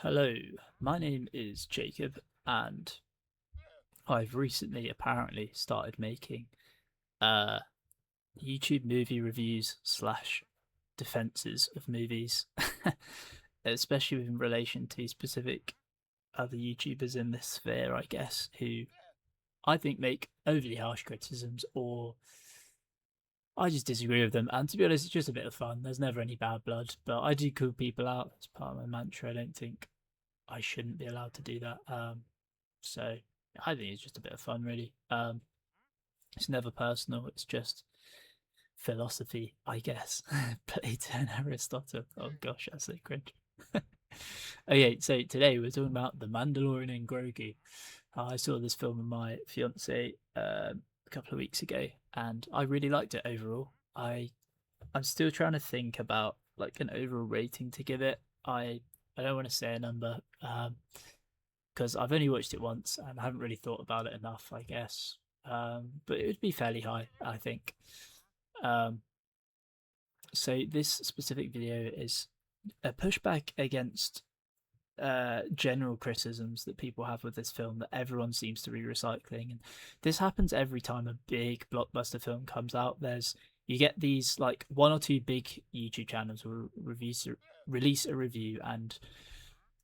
Hello, my name is Jacob, and I've recently apparently started making uh YouTube movie reviews slash defenses of movies, especially in relation to specific other YouTubers in this sphere, I guess, who I think make overly harsh criticisms or I just disagree with them. And to be honest, it's just a bit of fun. There's never any bad blood, but I do call people out. That's part of my mantra. I don't think I shouldn't be allowed to do that. So I think it's just a bit of fun, really. It's never personal. It's just philosophy, I guess. Plato and Aristotle. Oh gosh, that's so cringe. Okay, so today we're talking about the Mandelorian and Grogu. I saw this film with my fiance a couple of weeks ago, and I really liked it overall. I'm still trying to think about like an overall rating to give it. I don't want to say a number because I've only watched it once and I haven't really thought about it enough, I guess. But it would be fairly high, I think. Um, so this specific video is a pushback against general criticisms that people have with this film that everyone seems to be recycling, and this happens every time a big blockbuster film comes out. You get these like one or two big YouTube channels will release a review and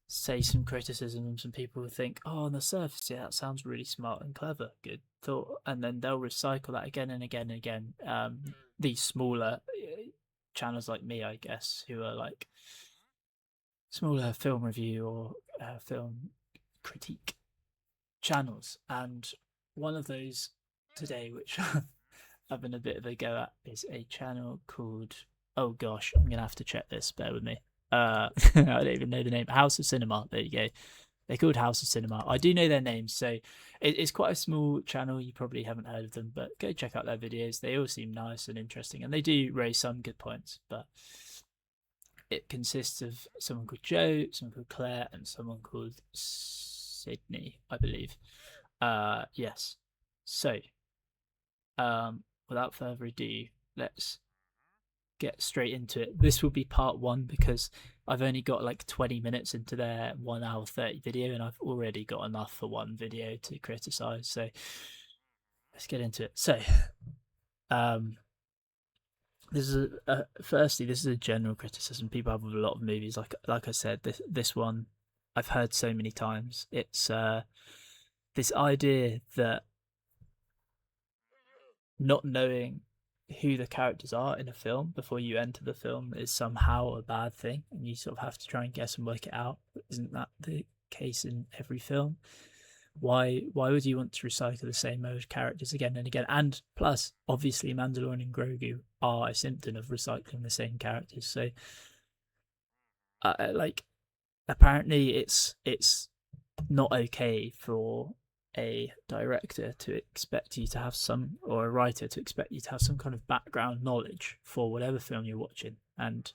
say some criticism, and some people will think, oh, on the surface, yeah, that sounds really smart and clever, good thought, and then they'll recycle that again and again and again. These smaller channels like me, I guess, who are like smaller film review or film critique channels, and one of those today, which I've been a bit of a go at, is a channel called, oh gosh, I'm gonna have to check this. Bear with me. I don't even know the name. House of Cinema. There you go. They're called House of Cinema. I do know their names, so it's quite a small channel. You probably haven't heard of them, but go check out their videos. They all seem nice and interesting, and they do raise some good points. But it consists of someone called Joe, someone called Claire, and someone called Sydney, I believe. Yes. So, without further ado, let's get straight into it. This will be part one because I've only got like 20 minutes into their 1 hour 30 video, and I've already got enough for one video to criticize. So let's get into it. So, um, this is firstly, this is a general criticism people have with a lot of movies. Like I said, this one I've heard so many times. It's this idea that not knowing who the characters are in a film before you enter the film is somehow a bad thing, and you sort of have to try and guess and work it out. Isn't that the case in every film? Why would you want to recycle the same old characters again and again? And plus, obviously, Mandalorian and Grogu are a symptom of recycling the same characters. So, like, apparently, it's not okay for a director to expect you to have some, or a writer to expect you to have some kind of background knowledge for whatever film you're watching. And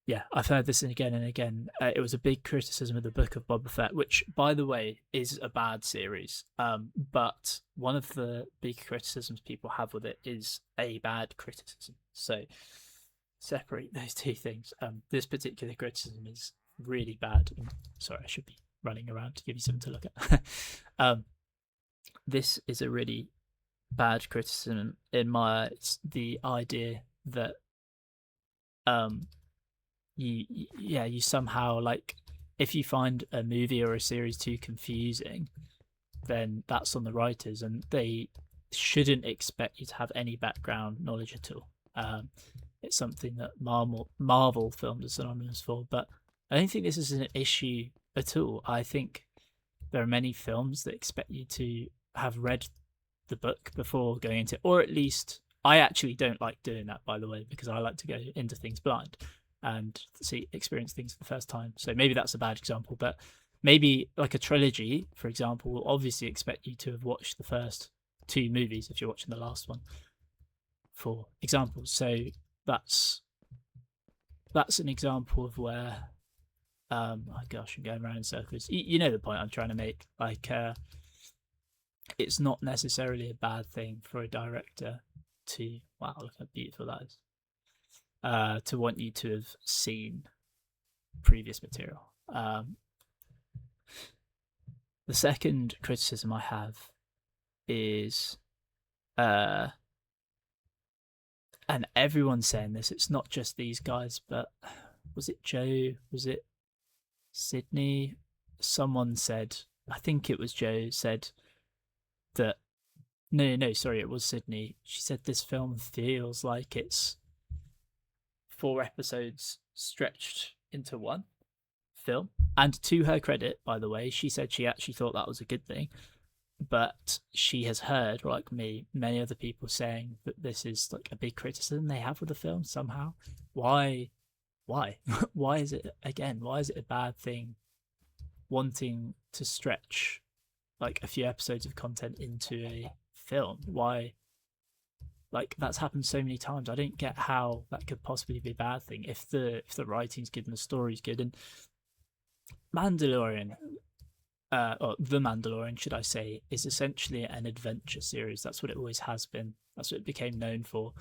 yeah, I've heard this again and again. It was a big criticism of the Book of Boba Fett, which, by the way, is a bad series. But one of the big criticisms people have with it is a bad criticism. So separate those two things. This particular criticism is really bad. Sorry, I should be running around to give you something to look at. This is a really bad criticism in my the idea that you somehow, like, if you find a movie or a series too confusing, then that's on the writers, and they shouldn't expect you to have any background knowledge at all. It's something that Marvel films are synonymous for, but I don't think this is an issue at all. I think there are many films that expect you to have read the book before going into it, or at least I actually don't like doing that, by the way, because I like to go into things blind and experience things for the first time. So maybe that's a bad example, but maybe like a trilogy, for example, will obviously expect you to have watched the first two movies if you're watching the last one, for example. So that's an example of where oh gosh, I'm going around in circles. You know the point I'm trying to make. Like, it's not necessarily a bad thing for a director to, wow, look how beautiful that is, to want you to have seen previous material. The second criticism I have is, and everyone's saying this, it's not just these guys, but was it Joe? Was it Sydney? Someone said, I think it was Joe, said that, no, sorry, it was Sydney. She said this film feels like it's 4 episodes stretched into one film. And to her credit, by the way, she said she actually thought that was a good thing. But she has heard, like me, many other people saying that this is like a big criticism they have with the film somehow. Why? Why is it, again, why is it a bad thing wanting to stretch like a few episodes of content into a film? Why? Like, that's happened so many times. I don't get how that could possibly be a bad thing if the writing's good and the story's good. And Mandalorian, or The Mandalorian, should I say, is essentially an adventure series. That's what it always has been. That's what it became known for.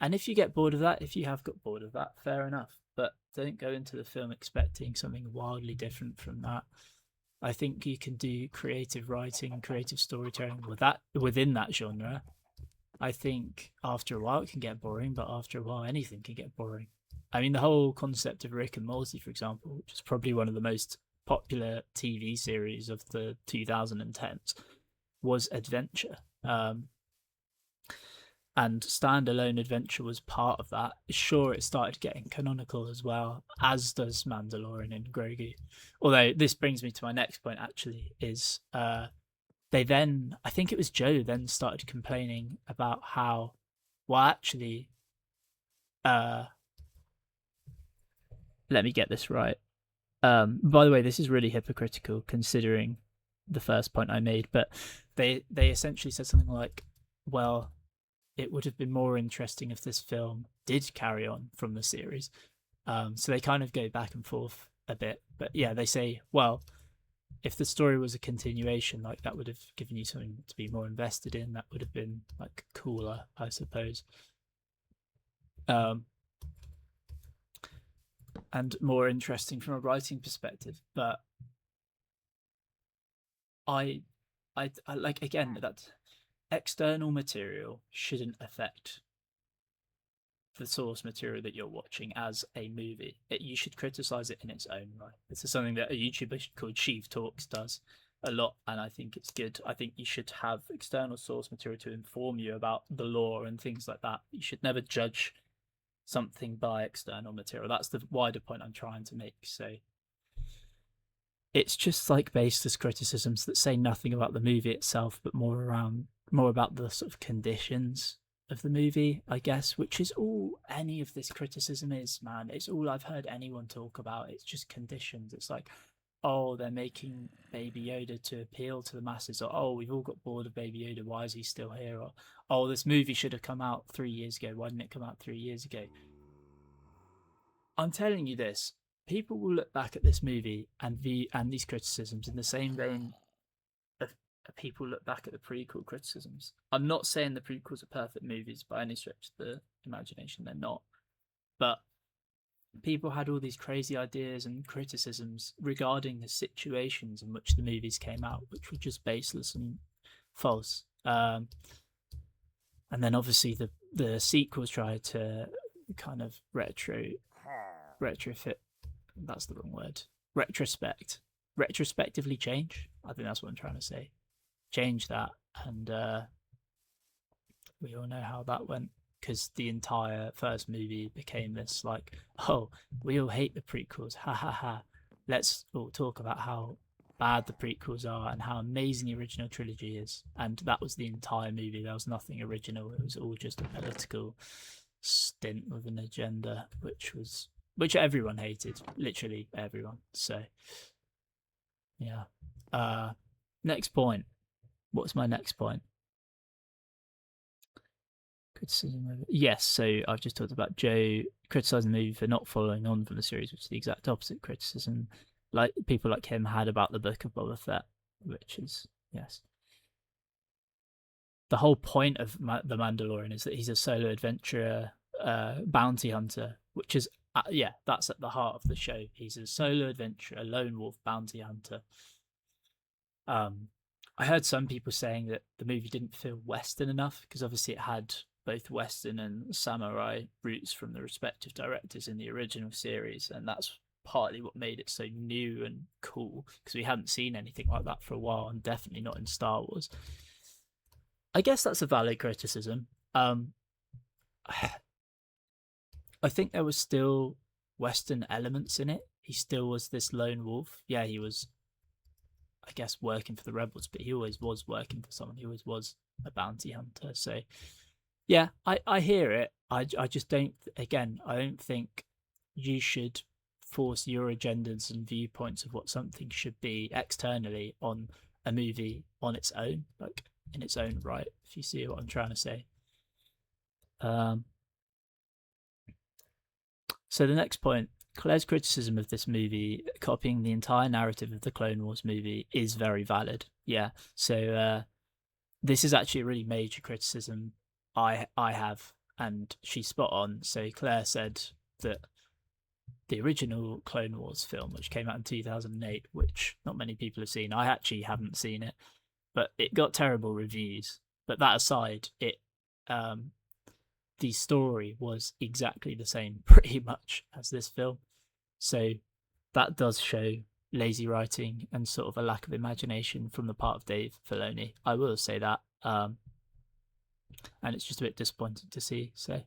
And if you get bored of that, if you have got bored of that, fair enough. But don't go into the film expecting something wildly different from that. I think you can do creative writing and creative storytelling within that genre. I think after a while it can get boring, but after a while anything can get boring. I mean, the whole concept of Rick and Morty, for example, which is probably one of the most popular TV series of the 2010s, was adventure. And standalone adventure was part of that. Sure, it started getting canonical as well, as does Mandalorian and Grogu. Although this brings me to my next point, actually, is they then, I think it was Joe, then started complaining about how, well, actually, let me get this right. By the way, this is really hypocritical considering the first point I made, but they essentially said something like, well, it would have been more interesting if this film did carry on from the series. So they kind of go back and forth a bit. But yeah, they say, well, if the story was a continuation, like, that would have given you something to be more invested in. That would have been like cooler, I suppose. And more interesting from a writing perspective. But I like, again, that external material shouldn't affect the source material that you're watching as a movie. You should criticize it in its own right. This is something that a YouTuber called Sheev Talks does a lot, and I think it's good. I think you should have external source material to inform you about the lore and things like that. You should never judge something by external material. That's the wider point I'm trying to make. So it's just like baseless criticisms that say nothing about the movie itself, but more about the sort of conditions of the movie, I guess, which is all any of this criticism is, man. It's all I've heard anyone talk about. It's just conditions. It's like, oh, they're making Baby Yoda to appeal to the masses, or oh, we've all got bored of Baby Yoda, why is he still here? Or oh, this movie should have come out 3 years ago, why didn't it come out 3 years ago? I'm telling you this, people will look back at this movie and these criticisms in the same vein of people look back at the prequel criticisms. I'm not saying the prequels are perfect movies by any stretch of the imagination, they're not. But people had all these crazy ideas and criticisms regarding the situations in which the movies came out, which were just baseless and false. And then obviously the sequels tried to kind of retrofit. That's the wrong word. Retrospectively change. I think that's what I'm trying to say. Change that, and we all know how that went, because the entire first movie became this like, oh, we all hate the prequels, ha ha ha. Let's all talk about how bad the prequels are and how amazing the original trilogy is. And that was the entire movie. There was nothing original. It was all just a political stint with an agenda, which everyone hated, literally everyone. So yeah. Next point. What's my next point? Criticism of it. Yes, so I've just talked about Joe criticizing the movie for not following on from the series, which is the exact opposite criticism like people like him had about the Book of Boba Fett, which is, yes. The whole point of the Mandalorian is that he's a solo adventurer, bounty hunter, which is Yeah, that's at the heart of the show. He's a solo adventurer, a lone wolf bounty hunter. Um, I heard some people saying that the movie didn't feel Western enough because obviously it had both Western and samurai roots from the respective directors in the original series, and that's partly what made it so new and cool because we hadn't seen anything like that for a while, and definitely not in Star Wars. I guess that's a valid criticism. I think there was still Western elements in it. He still was this lone wolf. Yeah, he was, I guess, working for the rebels, but he always was working for someone. He always was a bounty hunter. So yeah, I hear it. I just don't. Again, I don't think you should force your agendas and viewpoints of what something should be externally on a movie on its own, like in its own right. If you see what I'm trying to say. Um. So the next point, Claire's criticism of this movie, copying the entire narrative of the Clone Wars movie, is very valid. Yeah. So this is actually a really major criticism I have, and she's spot on. So Claire said that the original Clone Wars film, which came out in 2008, which not many people have seen, I actually haven't seen it, but it got terrible reviews. But that aside, it the story was exactly the same pretty much as this film. So that does show lazy writing and sort of a lack of imagination from the part of Dave Filoni. I will say that. And it's just a bit disappointing to see. So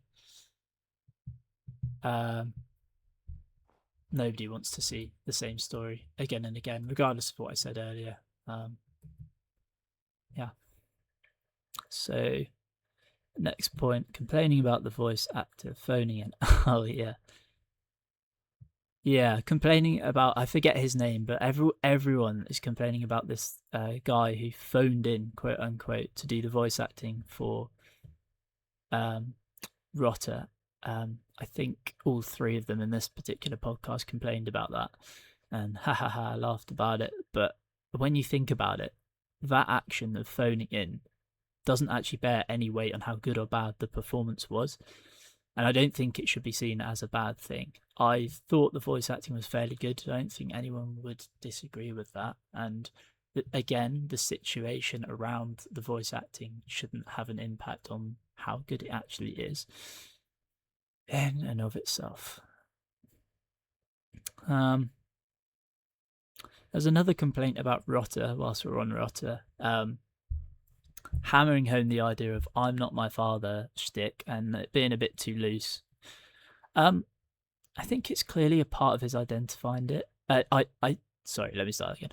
nobody wants to see the same story again and again, regardless of what I said earlier. Yeah. So next point, complaining about the voice actor phoning in. Oh yeah. Yeah, complaining about, I forget his name, but everyone is complaining about this guy who phoned in, quote unquote, to do the voice acting for Rotter. I think all three of them in this particular podcast complained about that and ha ha ha laughed about it. But when you think about it, that action of phoning in doesn't actually bear any weight on how good or bad the performance was. And I don't think it should be seen as a bad thing. I thought the voice acting was fairly good. I don't think anyone would disagree with that. And again, the situation around the voice acting shouldn't have an impact on how good it actually is in and of itself. There's another complaint about Rotter, whilst we're on Rotter, hammering home the idea of "I'm not my father" shtick and it being a bit too loose. I think it's clearly a part of his identifying it. Sorry, let me start again.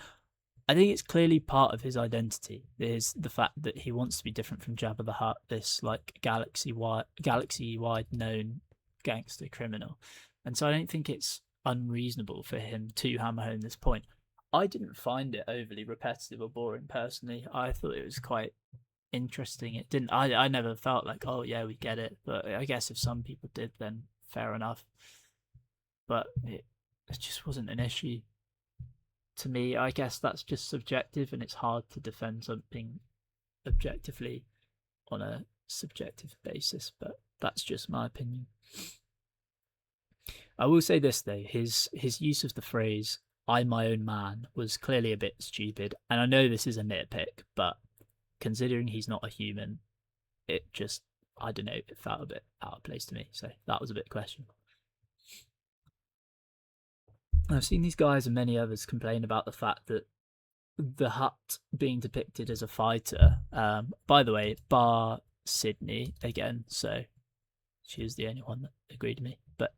I think it's clearly part of his identity is the fact that he wants to be different from Jabba the Hutt, this like galaxy-wide known gangster criminal, and so I don't think it's unreasonable for him to hammer home this point. I didn't find it overly repetitive or boring personally. I thought it was quite interesting. It didn't. I never felt like, oh yeah, we get it. But I guess if some people did, then fair enough. But it just wasn't an issue to me. I guess that's just subjective, and it's hard to defend something objectively on a subjective basis. But that's just my opinion. I will say this though: his use of the phrase "I'm my own man" was clearly a bit stupid, and I know this is a nitpick, but considering he's not a human, it just, I don't know, it felt a bit out of place to me. So that was a bit questionable. I've seen these guys and many others complain about the fact that the Hutt being depicted as a fighter, by the way, bar Sydney again, so she was the only one that agreed with me. But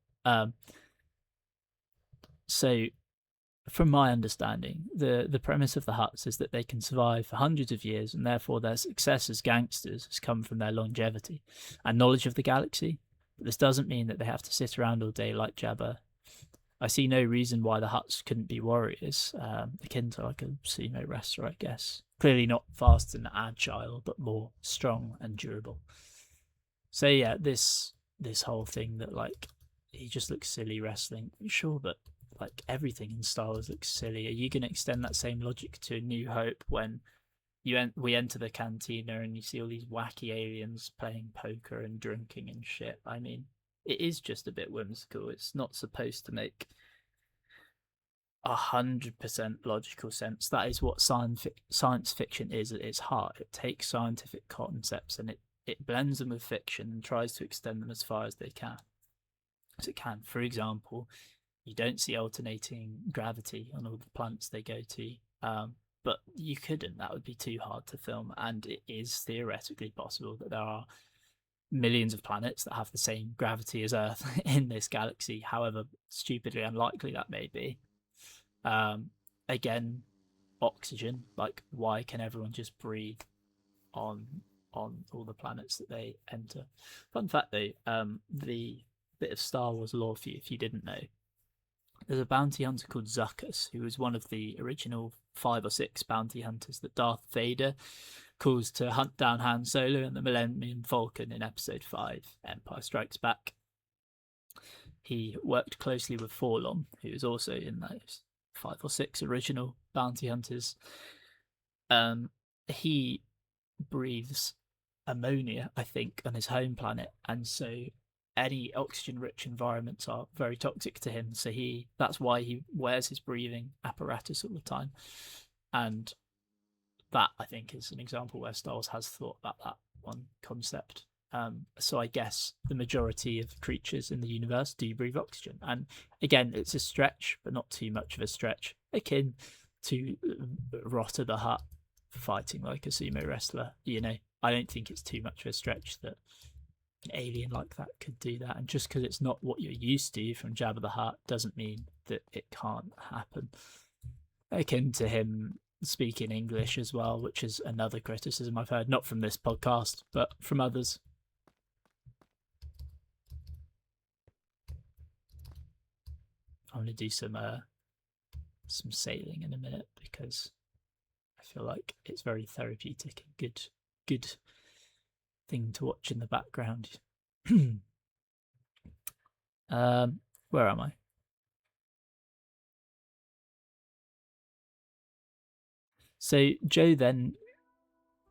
so from my understanding, the premise of the Hutts is that they can survive for hundreds of years, and therefore their success as gangsters has come from their longevity and knowledge of the galaxy. But this doesn't mean that they have to sit around all day like Jabba. I see no reason why the Hutts couldn't be warriors, akin to like a sumo wrestler, I guess. Clearly not fast and agile, but more strong and durable. So yeah, this whole thing that like he just looks silly wrestling. Sure, but like everything in Star Wars looks silly. Are you going to extend that same logic to A New Hope when we enter the cantina and you see all these wacky aliens playing poker and drinking and shit? I mean, it is just a bit whimsical. It's not supposed to make 100% logical sense. That is what science fiction is at its heart. It takes scientific concepts and it blends them with fiction and tries to extend them as far as they can. As it can. For example, you don't see alternating gravity on all the planets they go to, but you couldn't. That would be too hard to film, and it is theoretically possible that there are millions of planets that have the same gravity as Earth in this galaxy, however stupidly unlikely that may be. Again, oxygen, like, why can everyone just breathe on all the planets that they enter? Fun fact though, the bit of Star Wars lore for you, if you didn't know, there's a bounty hunter called Zuckuss, who was one of the original 5 or 6 bounty hunters that Darth Vader calls to hunt down Han Solo and the Millennium Falcon in Episode 5, Empire Strikes Back. He worked closely with Forlom, who was also in those 5 or 6 original bounty hunters. He breathes ammonia, I think, on his home planet, and so any oxygen-rich environments are very toxic to him. So that's why he wears his breathing apparatus all the time. And that, I think, is an example where Star Wars has thought about that one concept. So I guess the majority of creatures in the universe do breathe oxygen. And again, it's a stretch, but not too much of a stretch, akin to Rotter the Hutt fighting like a sumo wrestler. You know, I don't think it's too much of a stretch that an alien like that could do that. And just because it's not what you're used to from Jabba the Hutt doesn't mean that it can't happen. Akin to him speaking English as well, which is another criticism I've heard, not from this podcast, but from others. I'm going to do some sailing in a minute because I feel like it's very therapeutic and good thing to watch in the background. Where am I? So Joe then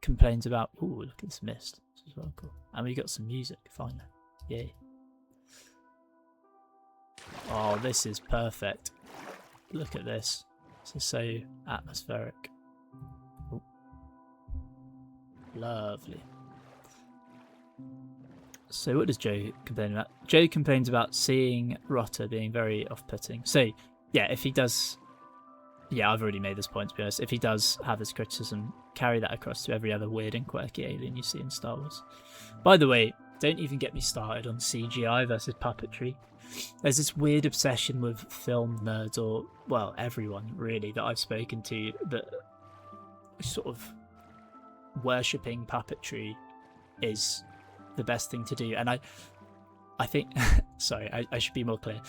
complains about, oh, look at this mist. This is well cool. And we got some music finally. Yay. Oh, this is perfect. Look at this. This is so atmospheric. Oh. Lovely. So what does Joe complain about? Joe complains about seeing Rotter being very off-putting. So, yeah, if he does... Yeah, I've already made this point, to be honest. If he does have this criticism, carry that across to every other weird and quirky alien you see in Star Wars. By the way, don't even get me started on CGI versus puppetry. There's this weird obsession with film nerds, or, well, everyone, really, that I've spoken to, that sort of worshipping puppetry is the best thing to do. And I think... sorry, I should be more clear.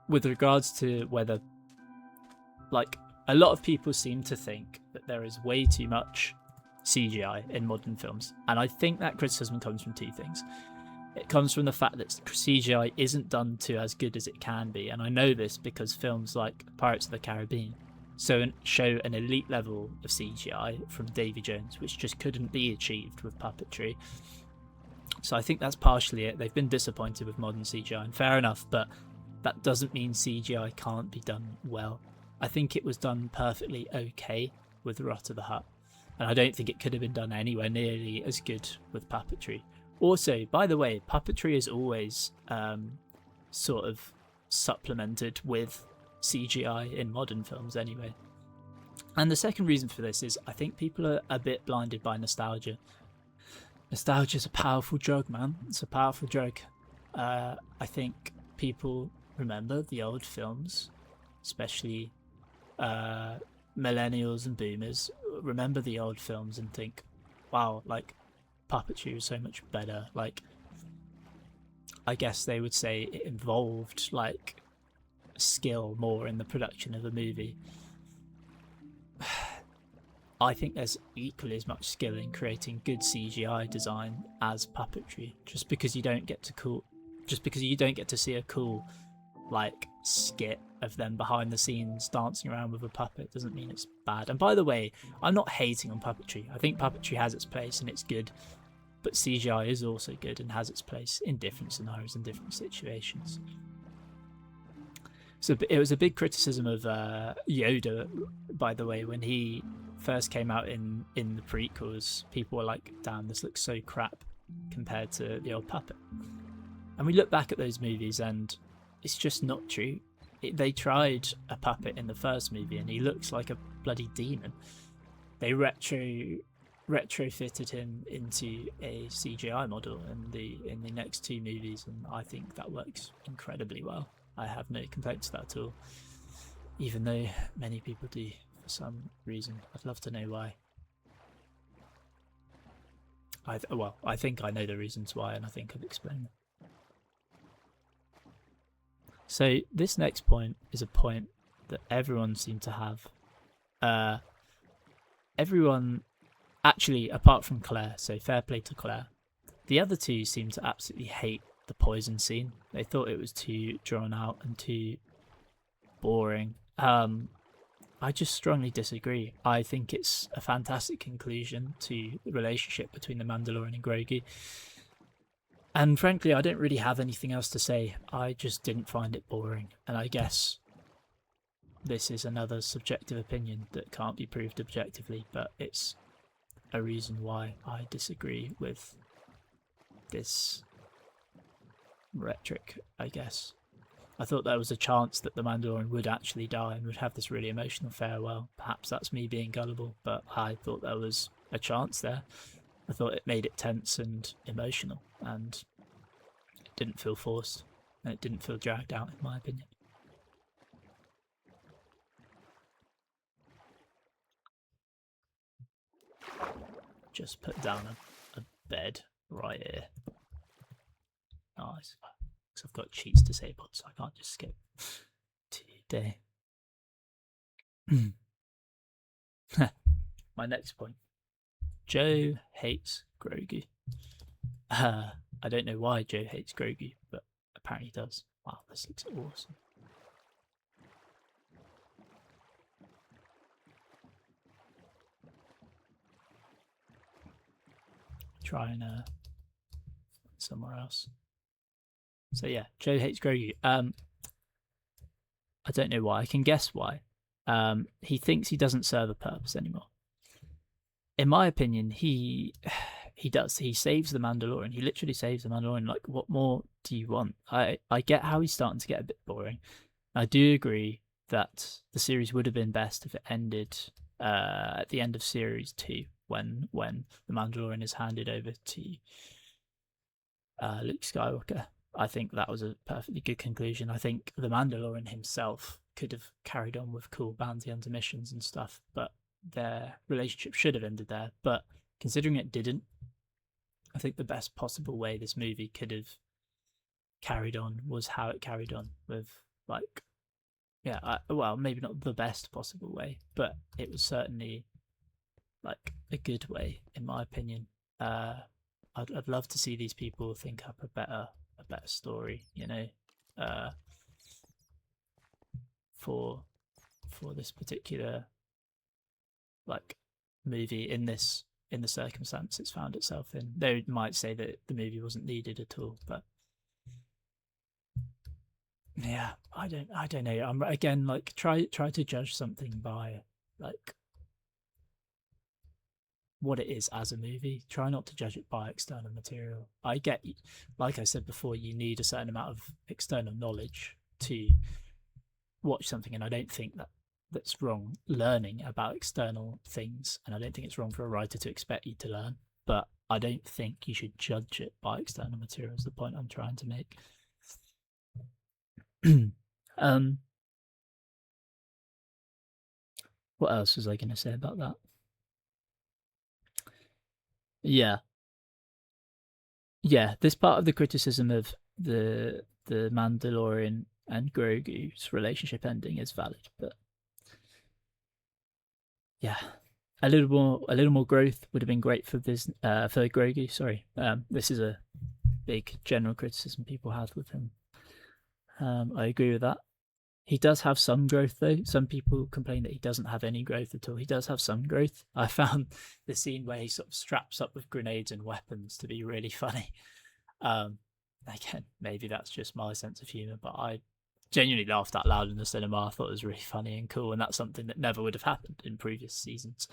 With regards to whether... Like, a lot of people seem to think that there is way too much CGI in modern films. And I think that criticism comes from 2 things. It comes from the fact that CGI isn't done to as good as it can be. And I know this because films like Pirates of the Caribbean show an elite level of CGI from Davy Jones, which just couldn't be achieved with puppetry. So I think that's partially it. They've been disappointed with modern CGI, and fair enough, but that doesn't mean CGI can't be done well. I think it was done perfectly okay with Rotter the Hutt, and I don't think it could have been done anywhere nearly as good with puppetry. Also, by the way, puppetry is always sort of supplemented with CGI in modern films anyway. And the second reason for this is I think people are a bit blinded by nostalgia. Nostalgia's a powerful drug, man. It's a powerful drug. I think people remember the old films, especially millennials and boomers remember the old films and think, wow, like, puppetry was so much better. Like, I guess they would say it involved, like, skill more in the production of a movie. I think there's equally as much skill in creating good CGI design as puppetry. Just because you don't get to see a cool, like, skit of them behind the scenes dancing around with a puppet doesn't mean it's bad. And by the way, I'm not hating on puppetry. I think puppetry has its place and it's good, but CGI is also good and has its place in different scenarios and different situations. So it was a big criticism of Yoda, by the way, when he first came out in the prequels. People were like, damn, this looks so crap compared to the old puppet. And we look back at those movies and it's just not true. They tried a puppet in the first movie and he looks like a bloody demon. They retrofitted him into a CGI model in the next two movies, and I think that works incredibly well. I have no complaints to that at all, even though many people do for some reason. I'd love to know why. I think I know the reasons why, and I think I've explained them. So this next point is a point that everyone seemed to have. Everyone, actually, apart from Claire, so fair play to Claire, the other two seemed to absolutely hate the poison scene. They thought it was too drawn out and too boring. I just strongly disagree. I think it's a fantastic conclusion to the relationship between the Mandalorian and Grogu. And frankly, I don't really have anything else to say. I just didn't find it boring. And I guess this is another subjective opinion that can't be proved objectively, but it's a reason why I disagree with this rhetoric, I guess. I thought there was a chance that the Mandalorian would actually die and would have this really emotional farewell. Perhaps that's me being gullible, but I thought there was a chance there. I thought it made it tense and emotional, and it didn't feel forced, and it didn't feel dragged out, in my opinion. Just put down a bed right here. Nice. Because I've got cheats disabled, so I can't just skip today. My next point. Joe hates Grogu. I don't know why Joe hates Grogu, but apparently he does. Wow, this looks awesome. Try and somewhere else. So yeah, Joe hates Grogu. I don't know why. I can guess why. He thinks he doesn't serve a purpose anymore. In my opinion, he does. He saves the Mandalorian. He literally saves the Mandalorian. Like, what more do you want? I get how he's starting to get a bit boring. I do agree that the series would have been best if it ended at the end of series 2, when the Mandalorian is handed over to Luke Skywalker. I think that was a perfectly good conclusion. I think the Mandalorian himself could have carried on with cool bounty hunter missions and stuff, but their relationship should have ended there. But considering it didn't, I think the best possible way this movie could have carried on was how it carried on, with like, yeah, well, maybe not the best possible way, but it was certainly like a good way, in my opinion. I'd love to see these people think up a better story, you know, for this particular like movie in the circumstance it's found itself in. They might say that the movie wasn't needed at all, but yeah, I don't know. I'm again like try to judge something by like what it is as a movie. Try not to judge it by external material. I get, like I said before, you need a certain amount of external knowledge to watch something, and I don't think that's wrong learning about external things, and I don't think it's wrong for a writer to expect you to learn, but I don't think you should judge it by external material, is the point I'm trying to make. What else was I going to say about that? Yeah, this part of the criticism of the Mandalorian and Grogu's relationship ending is valid, but yeah, a little more growth would have been great for this for Grogu. Sorry, this is a big general criticism people have with him. I agree with that. He does have some growth, though. Some people complain that he doesn't have any growth at all. He does have some growth. I found the scene where he sort of straps up with grenades and weapons to be really funny. Um, Again, maybe that's just my sense of humour, but I genuinely laughed out loud in the cinema. I thought it was really funny and cool, and that's something that never would have happened in previous seasons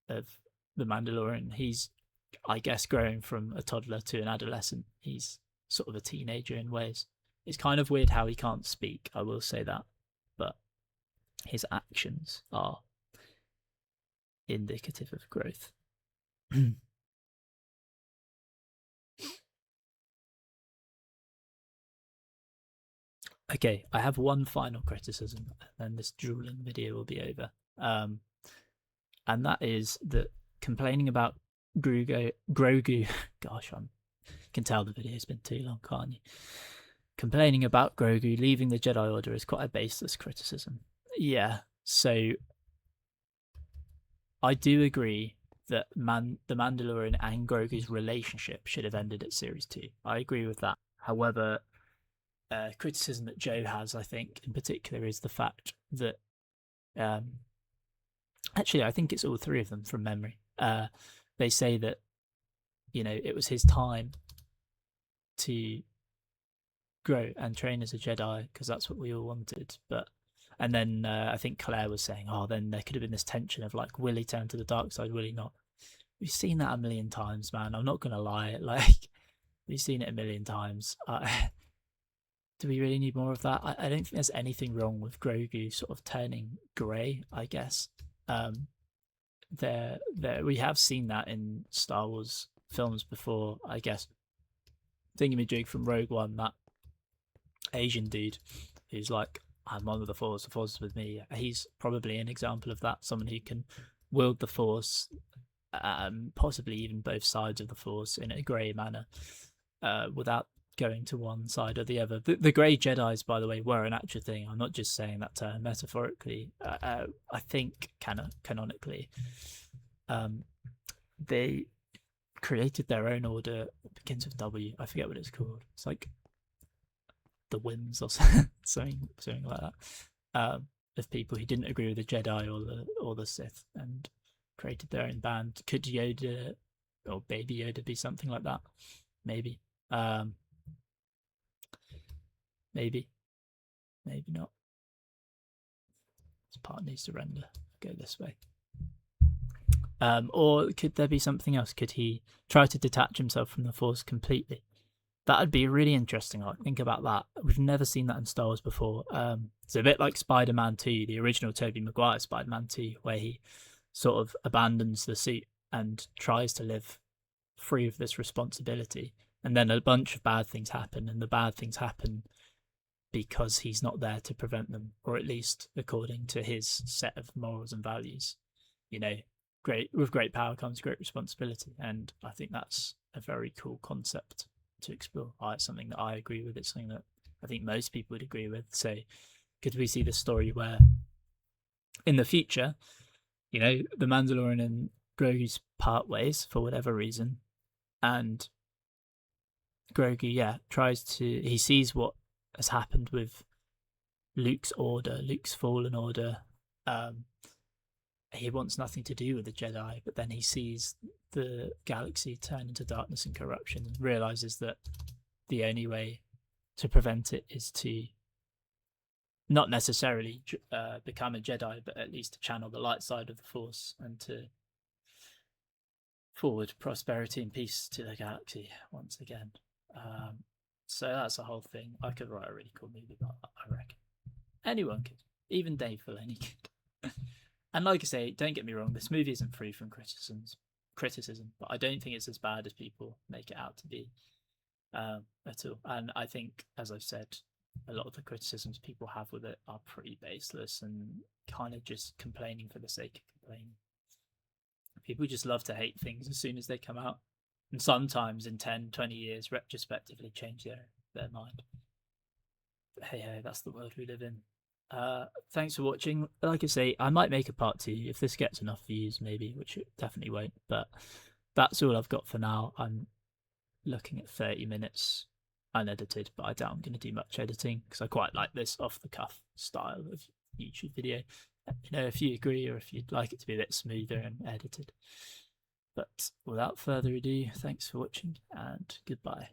of The Mandalorian. He's, I guess, growing from a toddler to an adolescent. He's sort of a teenager in ways. It's kind of weird how he can't speak, I will say that, but his actions are indicative of growth. Okay, I have one final criticism, and then this drooling video will be over. And that is that complaining about Grogu, gosh, I can tell the video's been too long, can't you? Complaining about Grogu leaving the Jedi Order is quite a baseless criticism. Yeah, so I do agree that the Mandalorian and Grogu's relationship should have ended at Series 2. I agree with that. However, criticism that Joe has, I think, in particular, is the fact that actually, I think it's all three of them from memory. They say that, you know, it was his time to grow and train as a Jedi because that's what we all wanted. And then I think Claire was saying, oh, then there could have been this tension of like, will he turn to the dark side, will he not? We've seen that a million times, man. I'm not gonna lie. Like, we've seen it a million times. Do we really need more of that? I don't think there's anything wrong with Grogu sort of turning grey, I guess. We have seen that in Star Wars films before, I guess. Thingamajig from Rogue One, that Asian dude who's like, I'm one with the Force is with me. He's probably an example of that, someone who can wield the Force, possibly even both sides of the Force in a grey manner, without going to one side or the other. The grey Jedis, by the way, were an actual thing. I'm not just saying that term metaphorically. I think canonically, they created their own order. It begins with W. I forget what it's called. It's like the Whims or something like that. Of people who didn't agree with the Jedi or the Sith and created their own band. Could Yoda or Baby Yoda be something like that? Maybe. Maybe not. This part needs to render. Go this way. Or could there be something else? Could he try to detach himself from the Force completely? That would be really interesting. I think about that. We've never seen that in Star Wars before. It's a bit like Spider-Man 2, the original Tobey Maguire Spider-Man 2, where he sort of abandons the suit and tries to live free of this responsibility. And then a bunch of bad things happen, and the bad things happen because he's not there to prevent them, or at least according to his set of morals and values. You know, with great power comes great responsibility, and I think that's a very cool concept to explore. It's something that I agree with. It's something that I think most people would agree with. So could we see the story where in the future, you know, the Mandalorian and Grogu's part ways for whatever reason, and Grogu, he sees what has happened with Luke's fallen order. He wants nothing to do with the Jedi, but then he sees the galaxy turn into darkness and corruption and realizes that the only way to prevent it is to not necessarily become a Jedi, but at least to channel the light side of the Force and to forward prosperity and peace to the galaxy once again. So that's the whole thing. I could write a really cool movie about that, I reckon. Anyone could. Even Dave Filoni could. And like I say, don't get me wrong, this movie isn't free from criticism, but I don't think it's as bad as people make it out to be at all. And I think, as I've said, a lot of the criticisms people have with it are pretty baseless and kind of just complaining for the sake of complaining. People just love to hate things as soon as they come out, and sometimes in 10, 20 years retrospectively change their mind. But hey, that's the world we live in. Thanks for watching. Like I say, I might make a part 2 if this gets enough views, maybe, which it definitely won't, but that's all I've got for now. I'm looking at 30 minutes unedited, but I doubt I'm going to do much editing because I quite like this off the cuff style of YouTube video. You know, if you agree or if you'd like it to be a bit smoother and edited. But without further ado, thanks for watching and goodbye.